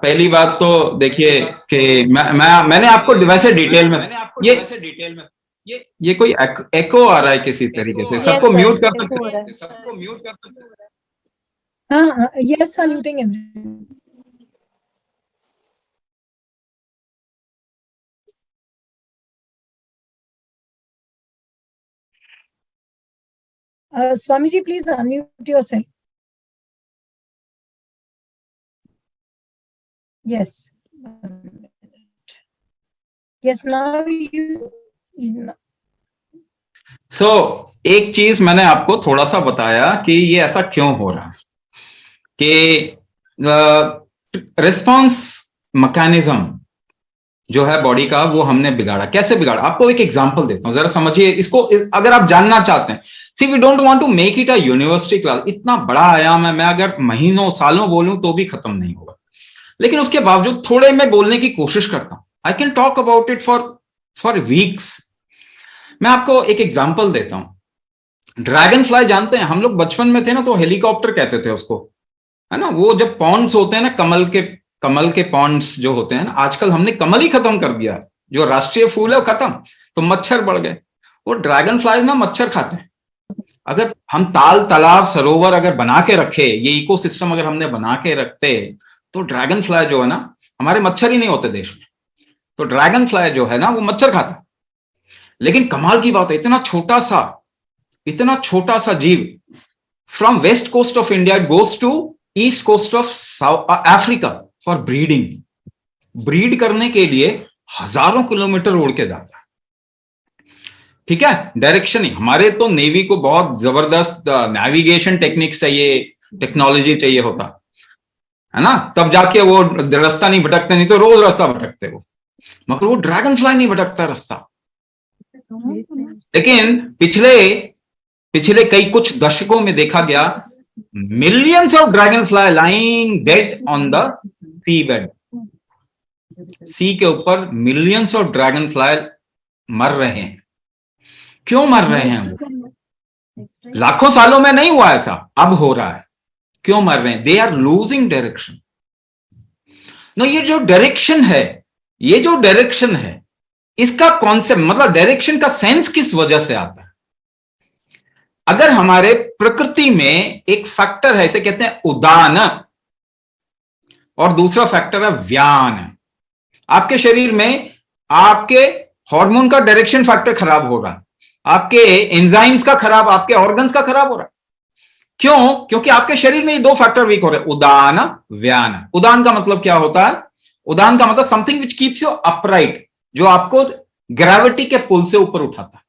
पहली बात तो देखिए कि मैंने आपको वैसे डिटेल में ये ये कोई एको आ रहा है किसी तरीके से, यस सबको सर, म्यूट कर एको सकते हो रहा हैं? है। हाँ, yes I muting everyone. Swami ji please unmute yourself. Yes, yes now you. So एक चीज मैंने आपको थोड़ा सा बताया कि ये ऐसा क्यों हो रहा है, कि रिस्पॉन्स मैकेनिज्म जो है बॉडी का वो हमने बिगाड़ा। कैसे बिगाड़ा? आपको एक एग्जांपल देता हूं, जरा समझिए इसको। अगर आप जानना चाहते हैं, see we don't want to make it a university class. इतना बड़ा आयाम है, मैं अगर महीनों सालों बोलूं तो भी खत्म नहीं होगा, लेकिन उसके बावजूद थोड़े मैं बोलने की कोशिश करता हूं। I can talk about it for weeks. मैं आपको एक एग्जाम्पल देता हूं। ड्रैगन फ्लाई जानते हैं? हम लोग बचपन में थे ना तो हेलीकॉप्टर कहते थे उसको, है ना? वो जब पॉन्ड्स होते हैं ना, कमल के पॉन्ड्स जो होते हैं ना, आजकल हमने कमल ही खत्म कर दिया। जो राष्ट्रीय फूल है वो खत्म, तो मच्छर बढ़ गए। वो ड्रैगन फ्लाई ना मच्छर खाते हैं। अगर हम ताल तालाब सरोवर अगर बना के रखे, ये इकोसिस्टम अगर हमने बना के रखते, तो ड्रैगन फ्लाई जो है ना, हमारे मच्छर ही नहीं होते देश में। तो ड्रैगन फ्लाई जो है ना वो मच्छर खाता है। लेकिन कमाल की बात है, इतना छोटा सा जीव, from west coast of India goes to east coast of Africa for breeding. Breed करने के लिए हजारों किलोमीटर उड़ के जाता है। ठीक है, डायरेक्शन ही। हमारे तो नेवी को बहुत जबरदस्त नेविगेशन टेक्निक्स चाहिए, टेक्नोलॉजी चाहिए होता है ना, तब जाके वो रास्ता नहीं भटकते, नहीं तो रोज रास्ता भटकते वो। मगर वो ड्रैगन फ्लाई नहीं भटकता रास्ता। लेकिन पिछले पिछले कई कुछ दशकों में देखा गया, millions of dragonfly lying dead on the sea bed. Sea के ऊपर मिलियंस ऑफ ड्रैगन फ्लाई मर रहे हैं। क्यों मर रहे हैं वो? लाखों सालों में नहीं हुआ ऐसा, अब हो रहा है। क्यों मर रहे हैं? They are losing direction. ना ये जो डायरेक्शन है, इसका कॉन्सेप्ट मतलब डायरेक्शन का सेंस किस वजह से आता है? अगर हमारे प्रकृति में एक फैक्टर है, इसे कहते हैं उदान, और दूसरा फैक्टर है व्यान। आपके शरीर में आपके हार्मोन का डायरेक्शन फैक्टर खराब हो रहा है, आपके एंजाइम्स का खराब, आपके ऑर्गन्स का खराब हो रहा है। क्यों? क्योंकि आपके शरीर में ये दो फैक्टर वीक हो रहे हैं, उदान व्यान। उदान का मतलब क्या होता है? उदान का मतलब something which keeps you upright, जो आपको ग्रेविटी के पुल से ऊपर उठाता है।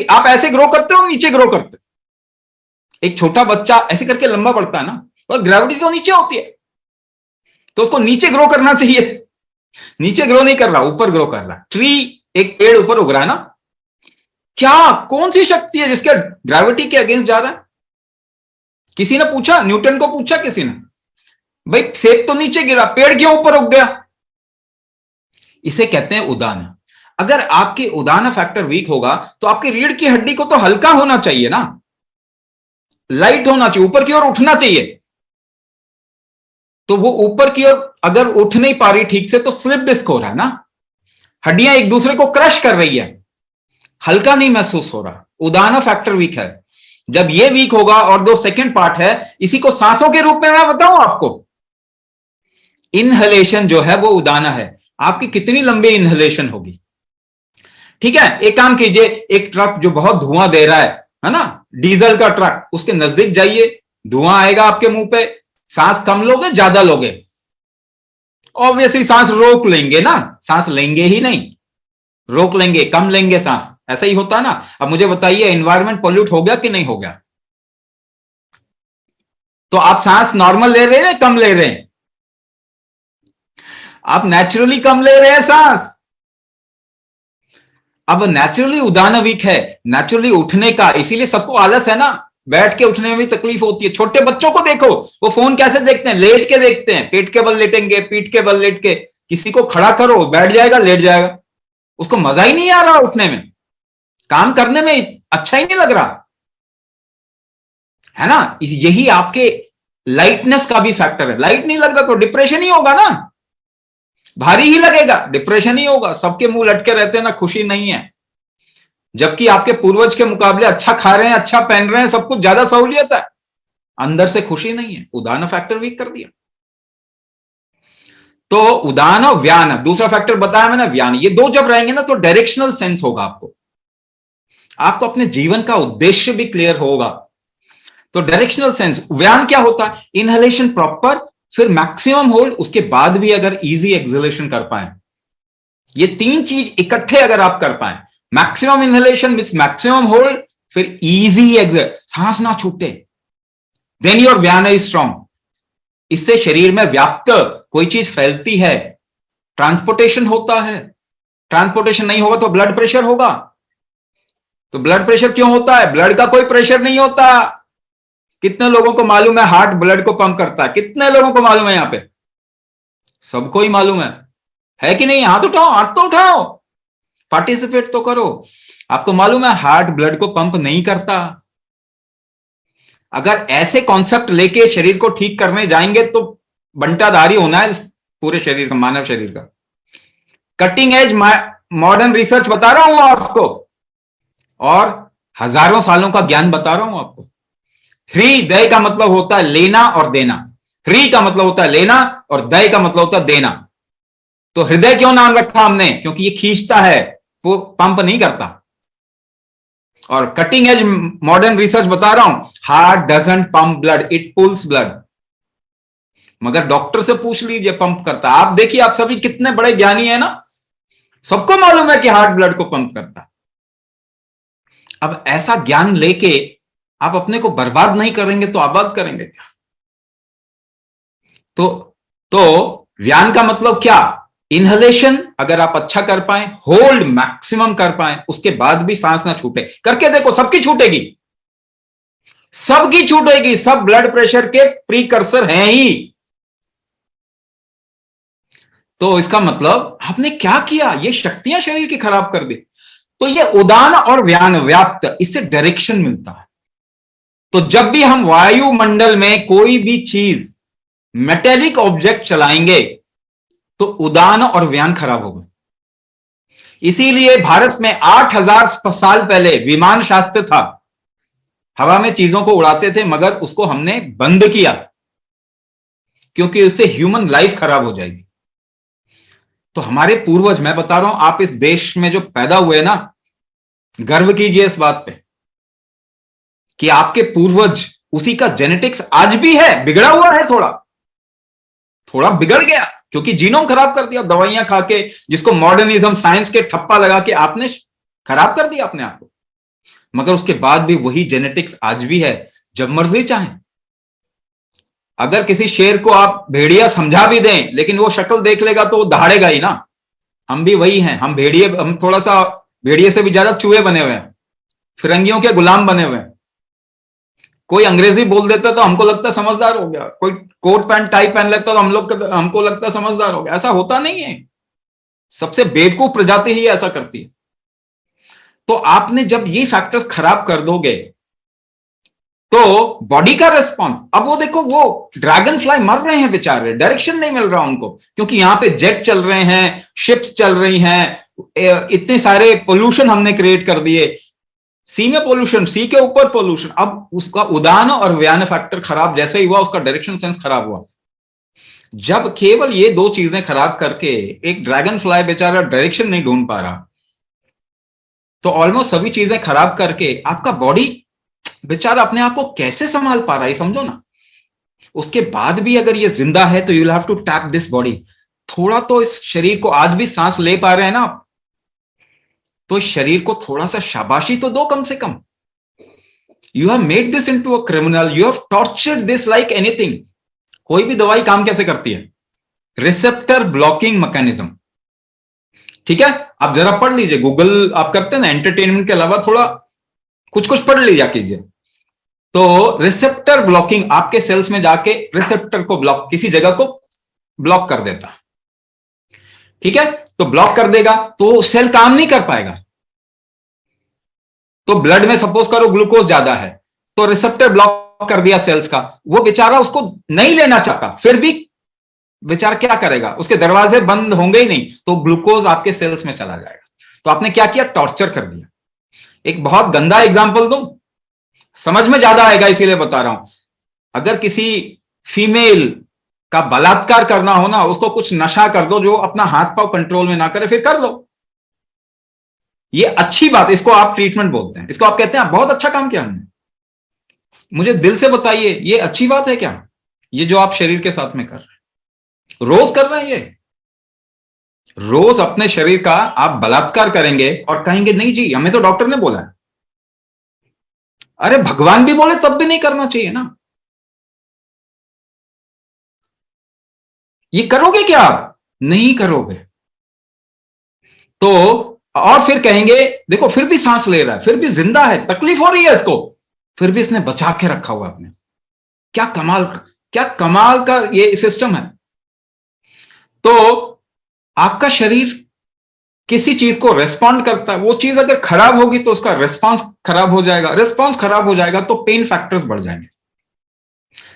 आप ऐसे ग्रो करते हो, नीचे ग्रो करते हो। एक छोटा बच्चा ऐसे करके लंबा बढ़ता है ना, और ग्रेविटी तो नीचे होती है, तो उसको नीचे ग्रो करना चाहिए। नीचे ग्रो नहीं कर रहा, ऊपर ग्रो कर रहा। ट्री, एक पेड़ ऊपर उग रहा है ना, क्या कौन सी शक्ति है जिसके ग्रेविटी के अगेंस्ट जा रहा है? किसी ने पूछा? न्यूटन को पूछा किसी ने? भाई सेब तो नीचे गिरा, पेड़ क्यों ऊपर उग गया? इसे कहते हैं उदान। अगर आपके उदान फैक्टर वीक होगा तो आपकी रीढ़ की हड्डी को तो हल्का होना चाहिए ना, लाइट होना चाहिए, ऊपर की ओर उठना चाहिए। तो वो ऊपर की ओर अगर उठ नहीं पा रही ठीक से, तो स्लिप डिस्क हो रहा है ना, हड्डियां एक दूसरे को क्रश कर रही है, हल्का नहीं महसूस हो रहा। उदान फैक्टर वीक है। जब ये वीक होगा, और दो सेकंड पार्ट है, इसी को सांसों के रूप में मैं बताऊं आपको, इनहलेशन जो है वो उदाना है। आपकी कितनी लंबी इनहलेशन होगी? ठीक है, एक काम कीजिए, एक ट्रक जो बहुत धुआं दे रहा है ना, डीजल का ट्रक, उसके नजदीक जाइए, धुआं आएगा आपके मुंह पे, सांस कम लोगे ज्यादा लोगे? ऑब्वियसली सांस रोक लेंगे ना, सांस लेंगे ही नहीं, रोक लेंगे, कम लेंगे सांस, ऐसा ही होता है ना। अब मुझे बताइए, एनवायरमेंट पोल्यूट हो गया कि नहीं हो गया? तो आप सांस नॉर्मल ले रहे हैं, कम ले रहे हैं? आप नेचुरली कम ले रहे हैं सांस। अब नेचुरली उदान वीक है, नेचुरली उठने का, इसीलिए सबको आलस है ना, बैठ के उठने में भी तकलीफ होती है। छोटे बच्चों को देखो, वो फोन कैसे देखते हैं? लेट के देखते हैं, पेट के बल लेटेंगे, पीठ के बल लेट के। किसी को खड़ा करो, बैठ जाएगा, लेट जाएगा, उसको मजा ही नहीं आ रहा उठने में, काम करने में अच्छा ही नहीं लग रहा, है ना? यही आपके लाइटनेस का भी फैक्टर है। लाइट नहीं लग रहा तो डिप्रेशन ही होगा ना, भारी ही लगेगा, डिप्रेशन ही होगा। सबके मुंह लटके रहते हैं ना, खुशी नहीं है। जबकि आपके पूर्वज के मुकाबले अच्छा खा रहे हैं, अच्छा पहन रहे हैं, सब कुछ ज्यादा सहूलियत है, अंदर से खुशी नहीं है। उदान फैक्टर वीक कर दिया। तो उदान और व्यान, दूसरा फैक्टर बताया मैंने, व्यान, ये दो जब रहेंगे ना तो डायरेक्शनल सेंस होगा आपको, आपको अपने जीवन का उद्देश्य भी क्लियर होगा। तो डायरेक्शनल सेंस, व्यान क्या होता है? इनहेलेशन प्रॉपर, फिर मैक्सिमम होल्ड, उसके बाद भी अगर इजी एक्सहेलेशन कर पाए, ये तीन चीज इकट्ठे अगर आप कर पाए, maximum inhalation means maximum hold, फिर इजी एक्सहेल, सांस ना छूटे, देन योर व्यान इज स्ट्रॉन्ग। इससे शरीर में व्याप्त कोई चीज फैलती है, ट्रांसपोर्टेशन होता है। ट्रांसपोर्टेशन नहीं होगा तो ब्लड प्रेशर होगा। तो ब्लड प्रेशर क्यों होता है? ब्लड का कोई प्रेशर नहीं होता। कितने लोगों को मालूम है हार्ट ब्लड को पंप करता है? कितने लोगों को मालूम है? यहां पे सबको ही मालूम है कि नहीं? हाथ उठाओ, हाथ तो उठाओ, पार्टिसिपेट तो करो। आपको मालूम है हार्ट ब्लड को पंप नहीं करता। अगर ऐसे कॉन्सेप्ट लेके शरीर को ठीक करने जाएंगे तो बंटाधारी होना है पूरे शरीर का, मानव शरीर का। कटिंग एज मॉडर्न रिसर्च बता रहा हूं आपको, और हजारों सालों का ज्ञान बता रहा हूं आपको। हृदय का मतलब होता है लेना और देना। हृ का मतलब होता है लेना और दय का मतलब होता है देना। तो हृदय क्यों नाम रखा हमने? क्योंकि ये खींचता है, वो पंप नहीं करता। और कटिंग एज मॉडर्न रिसर्च बता रहा हूं, heart doesn't pump blood, it pools blood. मगर डॉक्टर से पूछ लीजिए पंप करता। आप देखिए, आप सभी कितने बड़े ज्ञानी है ना, सबको मालूम है कि हार्ट ब्लड को पंप करता है। अब ऐसा ज्ञान लेके आप अपने को बर्बाद नहीं करेंगे तो आबाद करेंगे क्या? तो व्यान का मतलब क्या? इनहेलेशन अगर आप अच्छा कर पाए, होल्ड मैक्सिमम कर पाए, उसके बाद भी सांस ना छूटे, करके देखो, सबकी छूटेगी, सबकी छूटेगी। सब ब्लड प्रेशर के प्रीकर्सर हैं ही। तो इसका मतलब आपने क्या किया? ये शक्तियां शरीर की खराब कर दी। तो ये उदान और व्यान, व्याप्त, इससे डायरेक्शन मिलता है। तो जब भी हम वायुमंडल में कोई भी चीज, मेटेलिक ऑब्जेक्ट चलाएंगे तो उदान और व्यान खराब होगा। इसीलिए भारत में 8000 साल पहले विमान शास्त्र था, हवा में चीजों को उड़ाते थे, मगर उसको हमने बंद किया क्योंकि उससे ह्यूमन लाइफ खराब हो जाएगी। तो हमारे पूर्वज, मैं बता रहा हूं, आप इस देश में जो पैदा हुए ना, गर्व कीजिए इस बात पे कि आपके पूर्वज, उसी का जेनेटिक्स आज भी है। बिगड़ा हुआ है, थोड़ा थोड़ा बिगड़ गया क्योंकि जीनोम खराब कर दिया दवाइयां खा के, जिसको मॉडर्निज्म साइंस के ठप्पा लगा के आपने खराब कर दिया अपने आप को। मगर उसके बाद भी वही जेनेटिक्स आज भी है, जब मर्जी चाहें। अगर किसी शेर को आप भेड़िया समझा भी दें, लेकिन वो शक्ल देख लेगा तो वो दहाड़ेगा ही ना। हम भी वही हैं, हम भेड़िए, हम थोड़ा सा भेड़िए से भी ज्यादा चूहे बने हुए हैं, फिरंगियों के गुलाम बने हुए हैं। कोई अंग्रेजी बोल देता तो हमको लगता समझदार हो गया, कोई कोट पैंट टाई पहन लेता तो हमको लगता समझदार हो गया। ऐसा होता नहीं है, सबसे बेवकूफ प्रजाति ही ऐसा करती है। तो आपने जब ये फैक्टर्स खराब कर दोगे तो बॉडी का रिस्पॉन्स, अब वो देखो, वो ड्रैगन फ्लाई मर रहे हैं बेचारे, डायरेक्शन नहीं मिल रहा उनको, क्योंकि यहां पे जेट चल रहे हैं, शिप्स चल रही हैं, इतने सारे पोल्यूशन हमने क्रिएट कर दिए। सी में पोल्यूशन, सी के ऊपर पोल्यूशन। अब उसका उदान और व्यान फैक्टर खराब जैसे ही हुआ, उसका डायरेक्शन सेंस खराब हुआ। जब केवल ये दो चीजें खराब करके एक ड्रैगन फ्लाई बेचारा डायरेक्शन नहीं ढूंढ पा रहा, तो ऑलमोस्ट सभी चीजें खराब करके आपका बॉडी बेचारा अपने आप को कैसे संभाल पा रहा है, समझो ना। उसके बाद भी अगर ये जिंदा है तो you will have to tap this body. थोड़ा तो इस शरीर को, आज भी सांस ले पा रहे हैं ना आप, तो इस शरीर को थोड़ा सा शाबाशी तो दो कम से कम। You have made this into a criminal, you have tortured this like anything. कोई भी दवाई काम कैसे करती है? Receptor blocking mechanism. ठीक है, आप जरा पढ़ लीजिए, गूगल आप करते हैं ना, एंटरटेनमेंट के अलावा थोड़ा कुछ कुछ पढ़ लिया कीजिए। तो रिसेप्टर ब्लॉकिंग, आपके सेल्स में जाके रिसेप्टर को ब्लॉक, किसी जगह को ब्लॉक कर देता। ठीक है, तो ब्लॉक कर देगा तो सेल काम नहीं कर पाएगा। तो ब्लड में सपोज करो ग्लूकोज ज्यादा है, तो रिसेप्टर ब्लॉक स्टॉक कर दिया सेल्स का, वो बेचारा उसको नहीं लेना चाहता, फिर भी बेचारा क्या करेगा, उसके दरवाजे बंद होंगे ही नहीं, तो ग्लूकोज आपके सेल्स में चला जाएगा। तो आपने क्या किया, टॉर्चर कर दिया। एक बहुत गंदा एग्जांपल दूं, समझ में ज्यादा आएगा इसीलिए बता रहा हूं। अगर किसी फीमेल का बलात्कार करना हो ना, उसको कुछ नशा कर दो जो अपना हाथ पांव कंट्रोल में ना करे, फिर कर लो। ये अच्छी बात, इसको आप ट्रीटमेंट बोलते हैं, इसको आप कहते हैं बहुत अच्छा काम किया हमने। मुझे दिल से बताइए, ये अच्छी बात है क्या? ये जो आप शरीर के साथ में कर रहे हैं, रोज कर रहे हैं, ये रोज अपने शरीर का आप बलात्कार करेंगे और कहेंगे नहीं जी हमें तो डॉक्टर ने बोला है। अरे भगवान भी बोले तब भी नहीं करना चाहिए ना। ये करोगे क्या आप? नहीं करोगे तो, और फिर कहेंगे देखो फिर भी सांस ले रहा है, फिर भी जिंदा है, तकलीफ हो रही है इसको, फिर भी इसने बचा के रखा हुआ अपने। क्या कमाल, क्या कमाल का ये सिस्टम है। तो आपका शरीर किसी चीज को रेस्पॉन्ड करता है, वो चीज अगर खराब होगी तो उसका रेस्पॉन्स खराब हो जाएगा, रेस्पॉन्स खराब हो जाएगा तो पेन फैक्टर्स बढ़ जाएंगे।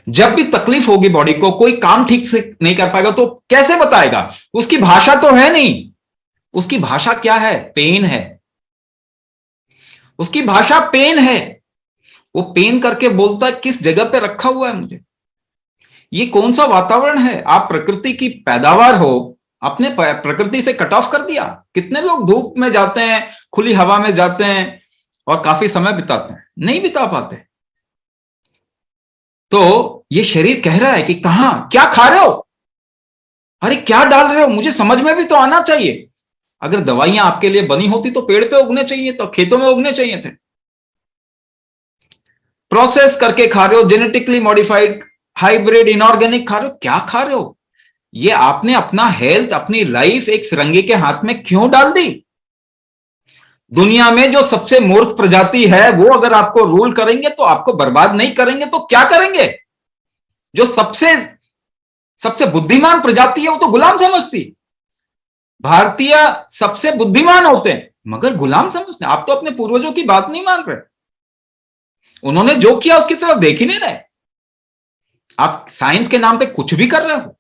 जब भी तकलीफ होगी बॉडी को, कोई काम ठीक से नहीं कर पाएगा तो कैसे बताएगा? उसकी भाषा तो है नहीं। उसकी भाषा क्या है? पेन है। उसकी भाषा पेन है। वो पेन करके बोलता है किस जगह पे रखा हुआ है मुझे। ये कौन सा वातावरण है? आप प्रकृति की पैदावार हो, अपने प्रकृति से कट ऑफ कर दिया। कितने लोग धूप में जाते हैं, खुली हवा में जाते हैं और काफी समय बिताते हैं, नहीं बिता पाते। तो ये शरीर कह रहा है कि कहां क्या खा रहे हो, अरे क्या डाल रहे हो, मुझे समझ में भी तो आना चाहिए। अगर दवाइयां आपके लिए बनी होती तो पेड़ पे उगने चाहिए, तो खेतों में उगने चाहिए थे। प्रोसेस करके खा रहे हो, जेनेटिकली मॉडिफाइड, हाइब्रिड, इनऑर्गेनिक खा रहे हो, क्या खा रहे हो? ये आपने अपना हेल्थ, अपनी लाइफ एक फिरंगी के हाथ में क्यों डाल दी? दुनिया में जो सबसे मूर्ख प्रजाति है वो अगर आपको रूल करेंगे तो आपको बर्बाद नहीं करेंगे तो क्या करेंगे? जो सबसे सबसे बुद्धिमान प्रजाति है वो तो गुलाम समझती। भारतीय सबसे बुद्धिमान होते हैं मगर गुलाम समझते हैं। आप तो अपने पूर्वजों की बात नहीं मान रहे, उन्होंने जो किया उसकी तरफ देख ही नहीं रहे। आप साइंस के नाम पे कुछ भी कर रहे हो।